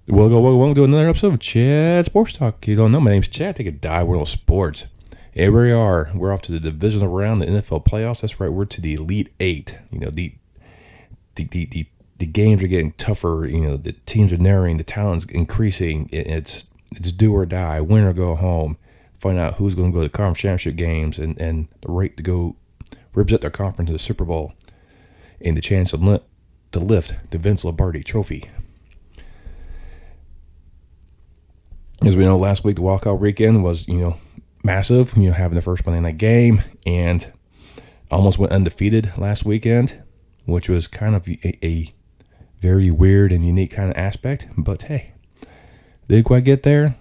Welcome to another episode of Chad Sports Talk. You don't know, my name's Chad. Take a dive, world of sports. Here we are. We're off to the divisional round, the NFL playoffs. That's right. We're to the Elite Eight. You know, the games are getting tougher. You know, the teams are narrowing. The talent's increasing. It's do or die, win or go home. Find out who's going to go to the conference championship games and the right to go represent their conference to the Super Bowl and the chance to lift the Vince Lombardi Trophy. As we know, last week the wildcard weekend was, massive. Having the first Monday night game, and almost went undefeated last weekend, which was kind of a very weird and unique kind of aspect. But hey, didn't quite get there.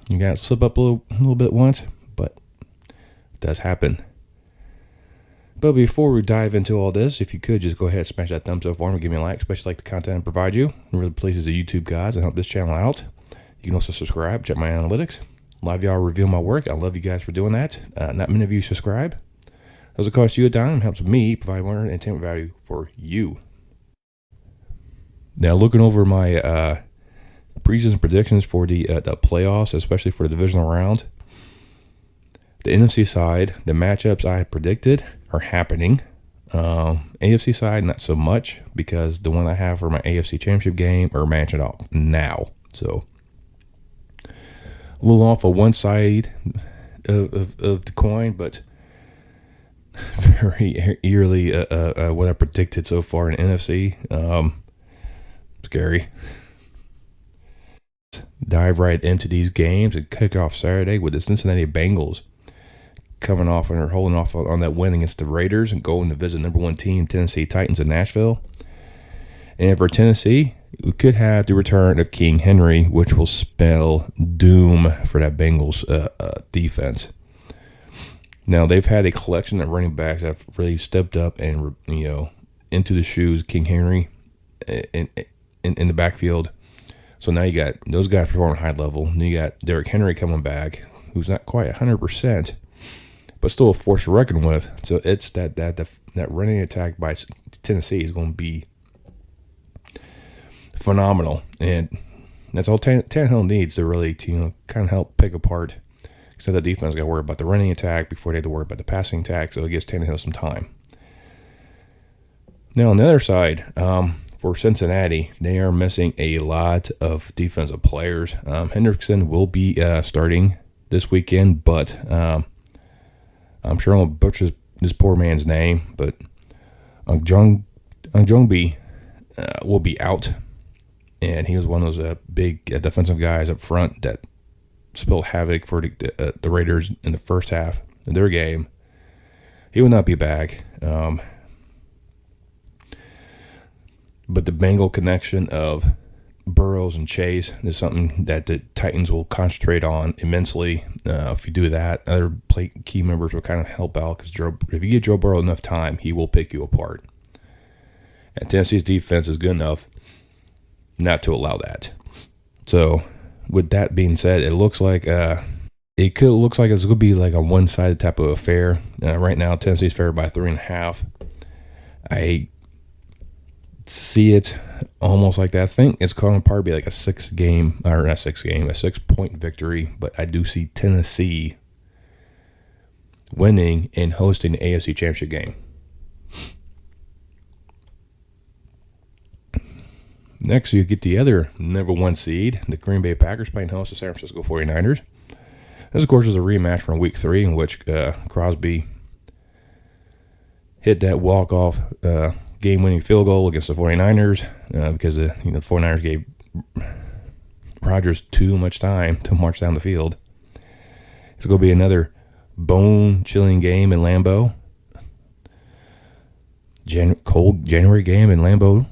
You got to slip up a little bit once, but it does happen. But before we dive into all this, if you could just go ahead and smash that thumbs up for me, give me a like, especially like the content I provide you. It really pleases the YouTube gods and help this channel out. You can also subscribe, check my analytics. A lot of y'all review my work. I love you guys for doing that. Not many of you subscribe. Doesn't cost you a dime. Helps me provide more entertainment value for you. Now, looking over my preseason predictions for the playoffs, especially for the divisional round, the NFC side, the matchups I predicted are happening. AFC side, not so much, because the one I have for my AFC Championship game are matching up now. So a little off of one side of the coin, but very eerily what I predicted so far in NFC. Scary. Dive right into these games and kick off Saturday with the Cincinnati Bengals coming off and holding off on that win against the Raiders and going to visit number one team Tennessee Titans in Nashville. And for Tennessee, we could have the return of King Henry, which will spell doom for that Bengals defense. Now, they've had a collection of running backs that have really stepped up and, into the shoes of King Henry in the backfield. So now you got those guys performing high level. And you got Derrick Henry coming back, who's not quite 100%, but still a force to reckon with. So it's that running attack by Tennessee is going to be phenomenal, and that's all Tannehill needs to really kind of help pick apart. So the defense got to worry about the running attack before they had to worry about the passing attack, so it gives Tannehill some time. Now on the other side, for Cincinnati, they are missing a lot of defensive players. Hendrickson will be starting this weekend, but I'm sure I'll butcher this poor man's name, but Njongbe will be out. And he was one of those big defensive guys up front that spilled havoc for the Raiders in the first half of their game. He will not be back. But the Bengal connection of Burrows and Chase is something that the Titans will concentrate on immensely. If you do that, other key members will kind of help out, because if you give Joe Burrow enough time, he will pick you apart. And Tennessee's defense is good enough not to allow that. So, with that being said, it looks like it's going to be like a one-sided type of affair. Right now, Tennessee's favored by 3.5. I see it almost like that. I think it's going to probably be like a 6-point victory. But I do see Tennessee winning and hosting the AFC Championship game. Next, you get the other number one seed, the Green Bay Packers, playing host to San Francisco 49ers. This, of course, is a rematch from Week 3, in which Crosby hit that walk-off game-winning field goal against the 49ers because the 49ers gave Rodgers too much time to march down the field. It's going to be another bone-chilling game in Lambeau. Cold January game in Lambeau.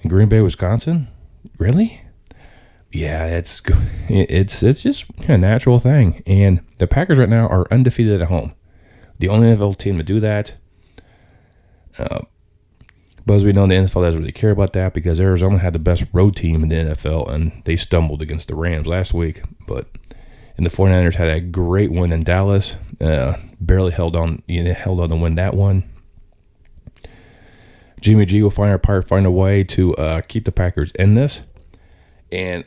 In Green Bay, Wisconsin? Really? Yeah, it's just a natural thing. And the Packers right now are undefeated at home. The only NFL team to do that. But as we know, the NFL doesn't really care about that, because Arizona had the best road team in the NFL, and they stumbled against the Rams last week. And the 49ers had a great win in Dallas. Barely held on to win that one. Jimmy G will find a way to keep the Packers in this. And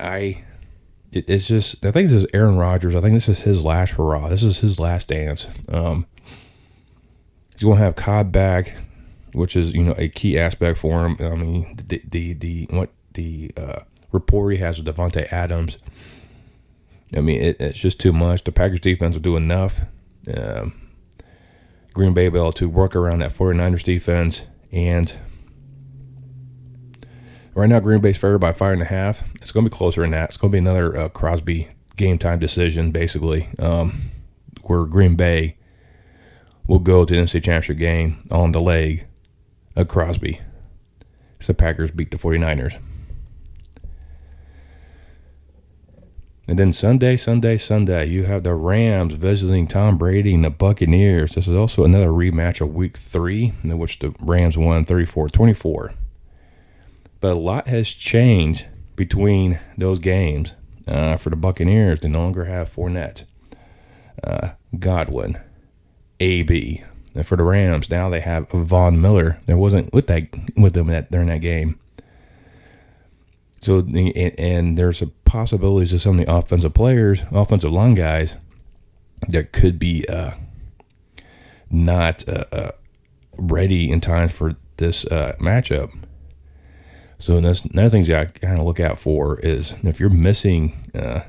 it's just, I think this is Aaron Rodgers. I think this is his last hurrah. This is his last dance. He's going to have Cobb back, which is, a key aspect for him. I mean, the rapport he has with Devontae Adams. I mean, it's just too much. The Packers defense will do enough. Green Bay will be able to work around that 49ers defense. And right now, Green Bay's favored by 5.5. It's going to be closer than that. It's going to be another Crosby game time decision, basically, where Green Bay will go to the NFC Championship game on the leg of Crosby. So Packers beat the 49ers. And then Sunday, you have the Rams visiting Tom Brady and the Buccaneers. This is also another rematch of Week 3, in which the Rams won 34-24. But a lot has changed between those games. For the Buccaneers, they no longer have Fournette, Godwin, AB. And for the Rams, now they have Von Miller. There wasn't with them during that game. So, and there's a possibilities of some of the offensive line guys that could be not ready in time for this matchup. So that's another thing I kind of look out for is if you're missing, that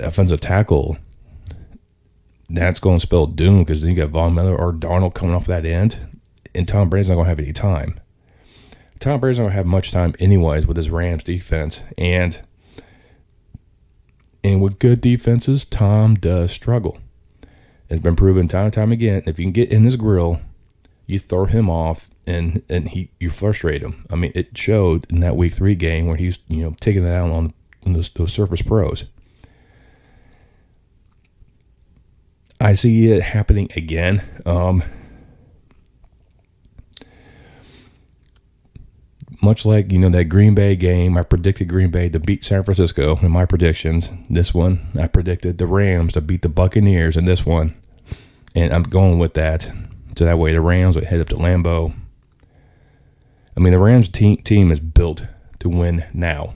offensive tackle, that's going to spell doom because then you got Von Miller or Darnold coming off that end, and Tom Brady's not going to have any time. Tom Brady's not going to have much time anyways with his Rams defense. And with good defenses, Tom does struggle. It's been proven time and time again. If you can get in his grill, you throw him off and you frustrate him. I mean, it showed in that Week 3 game where he's taking it out on those Surface Pros. I see it happening again. Much like, that Green Bay game, I predicted Green Bay to beat San Francisco in my predictions. This one, I predicted the Rams to beat the Buccaneers in this one. And I'm going with that. So that way the Rams would head up to Lambeau. I mean, the Rams team is built to win now.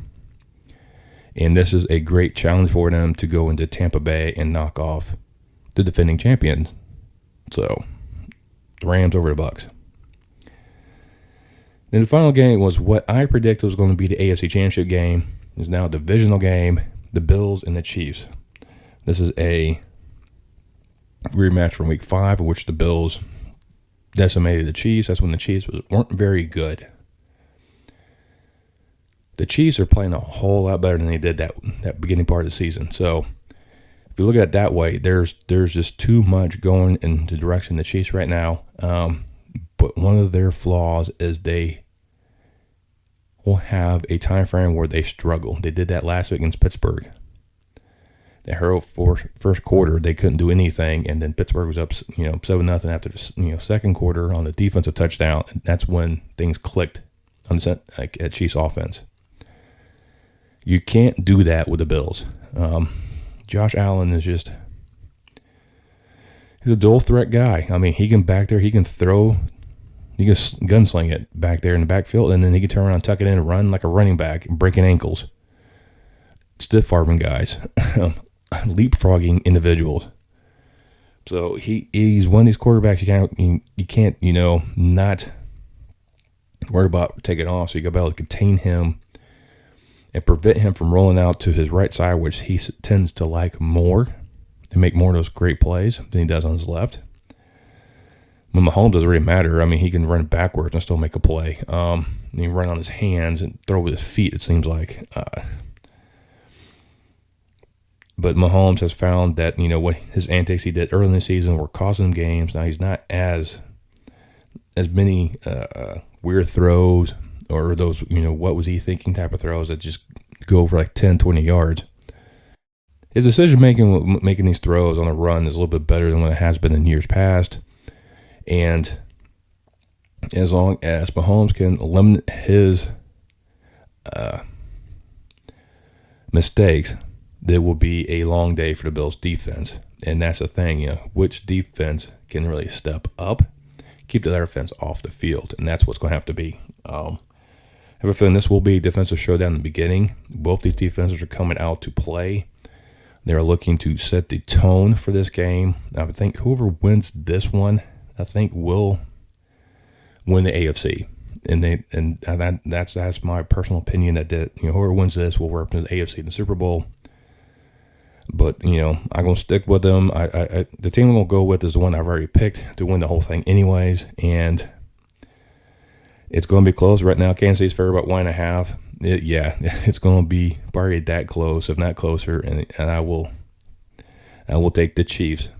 And this is a great challenge for them to go into Tampa Bay and knock off the defending champions. So, the Rams over the Bucs. And the final game was what I predicted was going to be the AFC Championship game. It's now a divisional game, the Bills and the Chiefs. This is a rematch from Week 5 in which the Bills decimated the Chiefs. That's when the Chiefs weren't very good. The Chiefs are playing a whole lot better than they did that beginning part of the season. So if you look at it that way, there's just too much going in the direction of the Chiefs right now. But one of their flaws is they will have a time frame where they struggle. They did that last week against Pittsburgh. They hurled for first quarter, they couldn't do anything, and then Pittsburgh was up, 7-0 after the second quarter on the defensive touchdown. And that's when things clicked on at Chiefs offense. You can't do that with the Bills. Josh Allen is he's a dual threat guy. I mean, he can back there, he can throw. You can gunsling it back there in the backfield, and then he can turn around, tuck it in, and run like a running back, breaking ankles. Stiff-arming guys. Leapfrogging individuals. So he's one of these quarterbacks you can't not worry about taking off. So you got to be able to contain him and prevent him from rolling out to his right side, which he tends to like more and make more of those great plays than he does on his left. When Mahomes doesn't really matter. I mean, he can run backwards and still make a play. He can run on his hands and throw with his feet, it seems like. But Mahomes has found that, what his antics he did early in the season were costing him games. Now he's not as many weird throws or those, what was he thinking type of throws that just go for like 10, 20 yards. His decision-making making these throws on a run is a little bit better than what it has been in years past. And as long as Mahomes can limit his mistakes, there will be a long day for the Bills' defense. And that's the thing, which defense can really step up, keep the other defense off the field. And that's what's going to have to be. Have have a feeling this will be a defensive showdown in the beginning. Both these defenses are coming out to play. They're looking to set the tone for this game. I think whoever wins this one, I think will win the AFC. And that's my personal opinion that whoever wins this will represent the AFC in the Super Bowl. But I'm gonna stick with them. The team I'm gonna go with is the one I've already picked to win the whole thing, anyways. And it's gonna be close right now. Kansas City's favored about 1.5. It's gonna be probably that close, if not closer. And I will take the Chiefs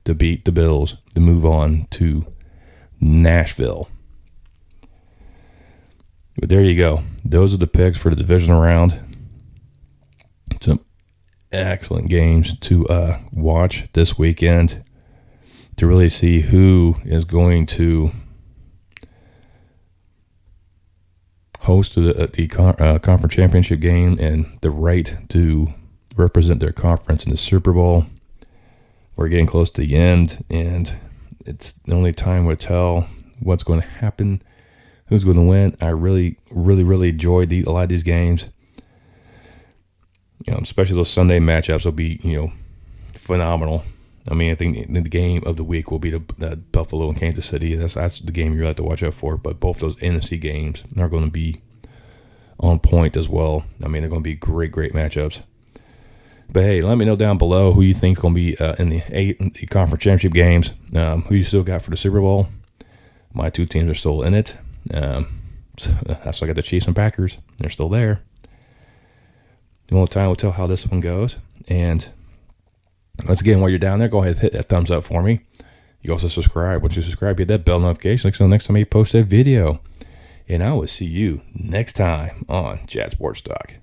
to beat the Bills to move on to Nashville. But there you go. Those are the picks for the divisional round. Some excellent games to watch this weekend to really see who is going to host the conference championship game and the right to represent their conference in the Super Bowl. We're getting close to the end, and it's the only time will tell what's going to happen, who's going to win. I really, really, really enjoyed a lot of these games. Especially those Sunday matchups will be, phenomenal. I mean, I think the game of the week will be the Buffalo and Kansas City. That's the game you have to watch out for. But both those NFC games are going to be on point as well. I mean, they're going to be great, great matchups. But hey, let me know down below who you think is going to be in the conference championship games. Who you still got for the Super Bowl? My two teams are still in it. So I still got the Chiefs and Packers. They're still there. The only time will tell how this one goes. And once again, while you're down there, go ahead and hit that thumbs up for me. You also subscribe. Once you subscribe, hit that bell notification so next time I post a video. And I will see you next time on Chat Sports Talk.